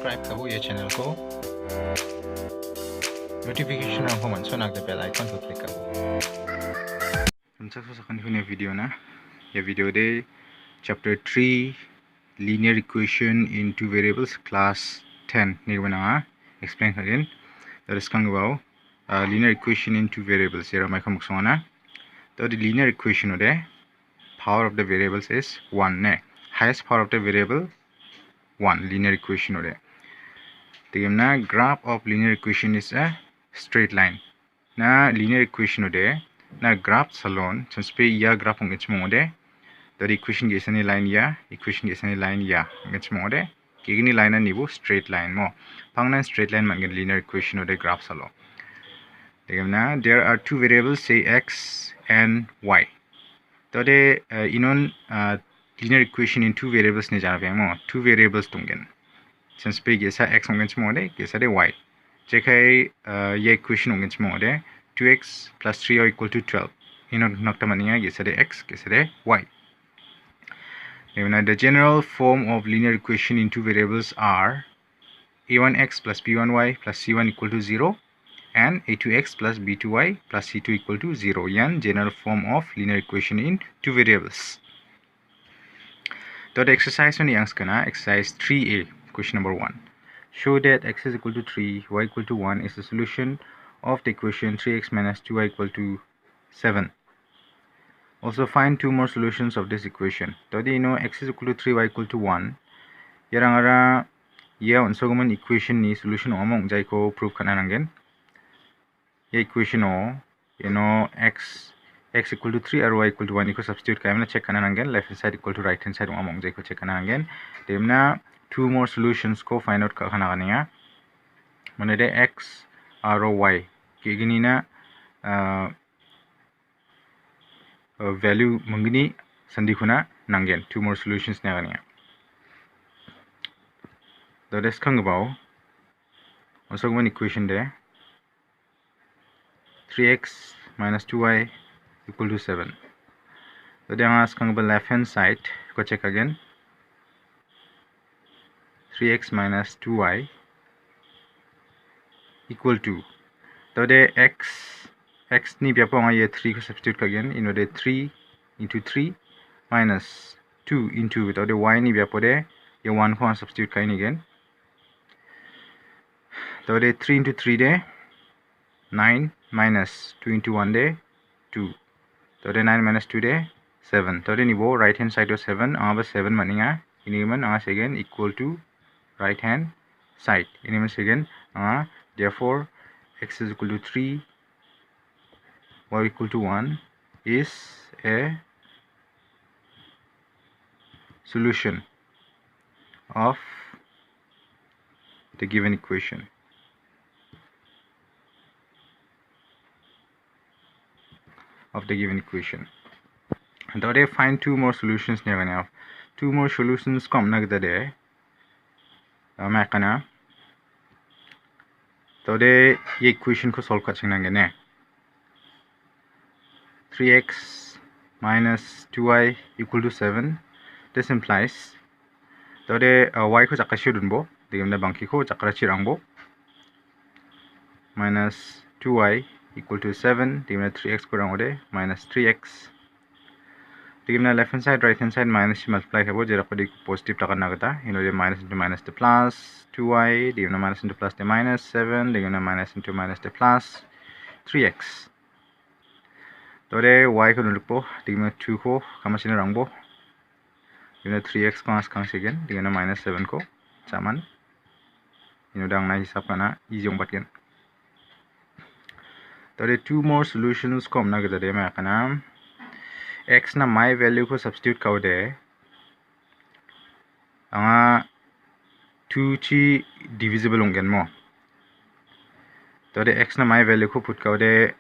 subscribe kabo ye channel ko notification ang human so nag bell icon ko click kabo sa kan hune video na ye video de chapter 3 linear equation in two variables class 10 ni bana explain again that is kang about linear equation in two variables here my kam sona so the linear equation ode power of the variables is 1 ne highest power of the variable 1 linear equation ode the graph of linear equation is a straight line na linear equation ode na graph salon since pe ya graph ng ode the equation is any line ya equation is any line ya ode kigini line na nibo straight line mo pangna straight line man linear equation ode graph salon there are two variables say x and y so the inon linear equation in two variables ne jana mo two variables tungen since pe gesa x ong ode gesa de y jekai ye equation ong ode 2x plus 3y equal to 12 inon nokta mania gesa de x gesa de y. The general form of linear equation in two variables are a1x plus b1y plus c1 equal to 0 and a2x plus b2y plus c2 equal to 0. Yan general form of linear equation in two variables. So the exercise on yang skana exercise 3a question number 1. Show that x is equal to 3, y equal to 1 is the solution of the equation 3x minus 2y equal to 7. Also find two more solutions of this equation. So you know x is equal to 3, y equal to 1. Yarangara ya unsoguman equation ni solution omong jai ko prove kananangen. Ye equation o you know x equal to 3 or y equal to 1 equal substitute kaimna check kananangen left hand side equal to right hand side omong jai ko check kananangen. Demna two more solutions ko find out kananganiya. Manade x or y kigini na value mangini sandikuna nangen two more solutions nagania. The rest kang about also one equation there 3x minus 2y equal to 7. So then ask kang about left hand side go check again 3x minus 2y equal to so the x ni biya po nga ye 3 ko substitute again ino de 3 into 3 minus 2 into without the y ni biya po de ye 1 ko substitute kain again so de 3 into 3 de 9 minus 2 into 1 de 2 so de 9 minus 2 de 7 so de nibo right hand side of 7 aba 7 maninga ini man again equal to right hand side ini man again therefore x is equal to 3 y equal to 1 is a solution of the given equation. And now they find two more solutions never now. Two more solutions come nagda de makana. So they equation ko solve kaching nangene. 3x minus 2y equal to 7. This implies so the y ko jakashirun bo digam na bangki ko jakarachirang bo minus 2y equal to 7 digam na 3x ko rang ode minus 3x digam na left hand side right hand side minus multiply kabo jera ko positive takan nagata ino de minus into minus the plus 2y digam na minus into plus the minus 7 digam na minus into minus the plus 3x. So the y ko nuluk po digam na 2 ko kamasina rang bo digam na 3x ko askang again digam na minus 7 ko saman ino dang na hisap kana easy ong batgen. So the two more solutions ko amna gada de makana x na my value ko substitute ka de anga 2 chi divisible onggen mo. So the x na my value ko put ka de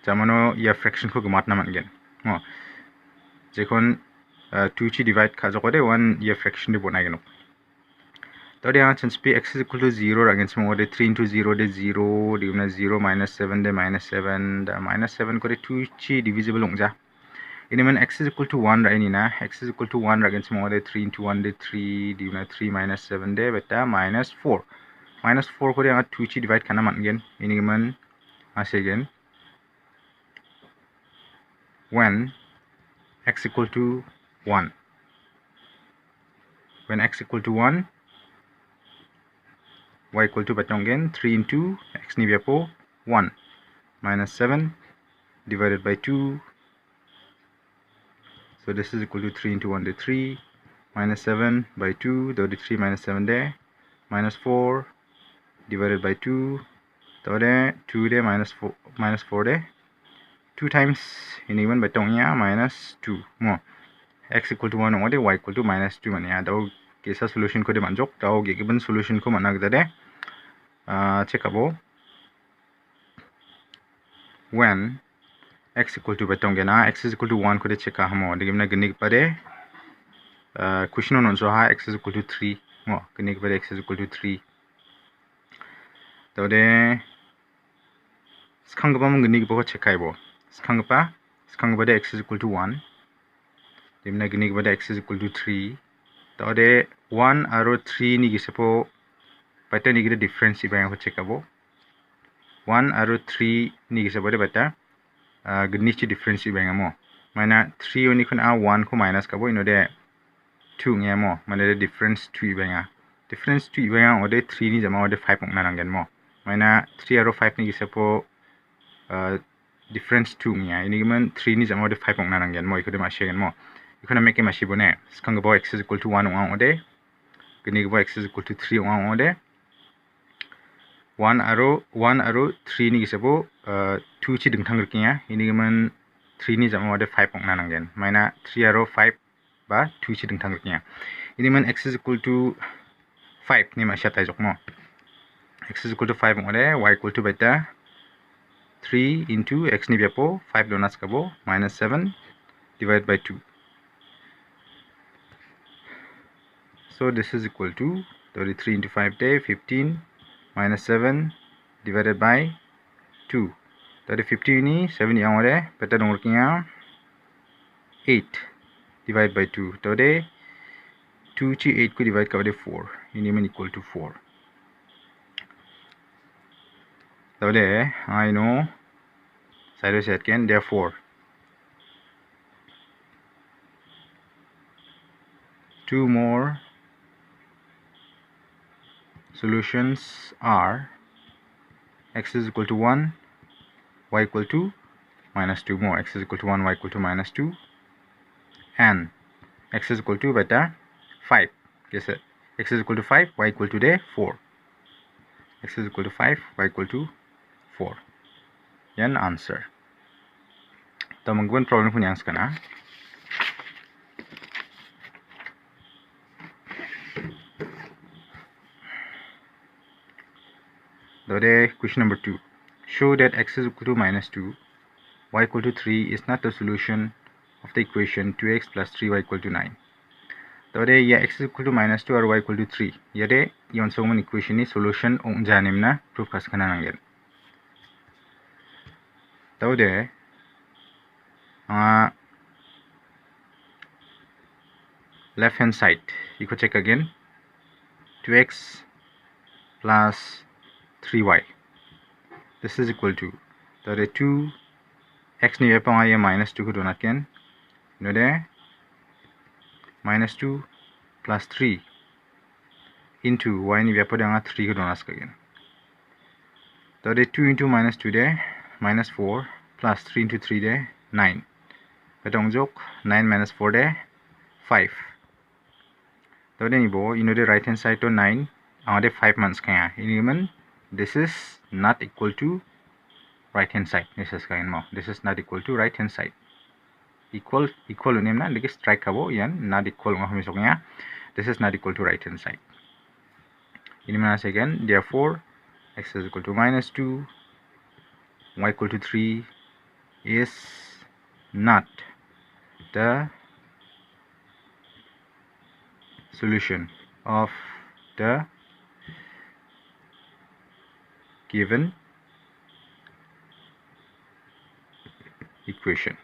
jamano ya fraction ko gumat naman gen mo jekon 2 chi divide ka joko de 1 ya fraction de bonai geno to de since p x is equal to 0 against mo de 3 into 0 de 0 digna 0 minus 7 de minus 7 the minus 7 ko de 2 chi divisible ongja ini man x is equal to 1 ra ini na, x is equal to 1 ra again semua de 3 into 1 de 3 di mana 3 minus 7 de beta minus 4 ko de ang 2 chi divide kana man again ini man ase again when x equal to 1, when x equal to 1, y equal to beta again 3 into x ni biapo 1 minus 7 divided by 2. So this is equal to 3 into 1 de 3 minus 7 by 2, the 3 minus 7 de minus 4 divided by 2, the 2 de minus 4 de 2 times ini man batong ya minus 2 mo x equal to 1 de y equal to minus 2 man ya daw kesa solution ko de manjok daw given solution ko manag de check abo when x equal to batong gena x is equal to 1 ko de check hamo de gimna gnik pare question on so ha x is equal to 3 mo gnik pare x is equal to 3 to de skang ba mo gnik bo check aibo skang ba de x is equal to 1 dimna gnik ba de x is equal to 3 to de 1 aro 3 ni gisepo pata ni gide difference iba yang check abo 1 aro 3 ni gisepo de bata gnichi difference iba yang mo mana 3 oni kun a 1 ko minus kabo ino de 2 nge mo mana de difference 2 iba yang difference 2 iba yang ode 3 ni jama ode 5 na nangen mo mana 3 aro 5 ni gisepo difference 2 nge ini giman 3 ni jama ode 5 na nangen mo ikode ma shegen mo ikona make ma shibone skang bo x is equal to 1 ode gni bo x is equal to 3 ode 1 aro 3 ni gisabo 2 chi dingthang rkiya ini man 3 ni jama ode 5 na nangen mana 3 aro 5 ba 2 chi dingthang rkiya ini man x is equal to 5 ni ma sha tai jokmo x is equal to 5 ode y equal to beta 3 into x ni biapo 5 donas kabo minus 7 divided by 2. So this is equal to 33 into 5 day 15 minus 7 divided by 2. Tadi 15 ni 7 yang ada, beta dong workingnya 8 divided by 2. Tadi 2 ci 8 ku divide kepada 4. Ini men equal to 4. Tadi I know saya setkan therefore 2 more solutions are x is equal to 1, y equal to minus 2 more, x is equal to 1, y equal to minus 2, and x is equal to beta 5. Yes, x is equal to 5, y equal to 4. X is equal to 5, y equal to 4. Yan answer. So magbuan problem ko niyang skana. Question number 2. Show that x is equal to minus 2, y equal to 3 is not the solution of the equation 2x plus 3y equal to 9. Tode ya x is equal to minus 2 or y equal to 3. Yade yon soman equation ni solution ong janim na proof kas kana nangen. Tode left hand side you could check again 2x plus 3y. This is equal to the 2 x ni apa ay minus 2 ko donat ken no de minus 2 plus 3 into y ni apa dengan 3 ko donas again. The 2 into minus 2 de minus 4 plus 3 into 3 de 9. Patong jok 9 minus 4 de 5. The ni bo you know the right hand side to 9 de 5 months kaya ini man this is not equal to right hand side. This is kain mo. This is not equal to right hand side. Equal unim na dikit strike kabo yan not equal ng hamisoknya. This is not equal to right hand side. Ini mana again. Therefore, x is equal to minus 2, y equal to 3 is not the solution of the given equation.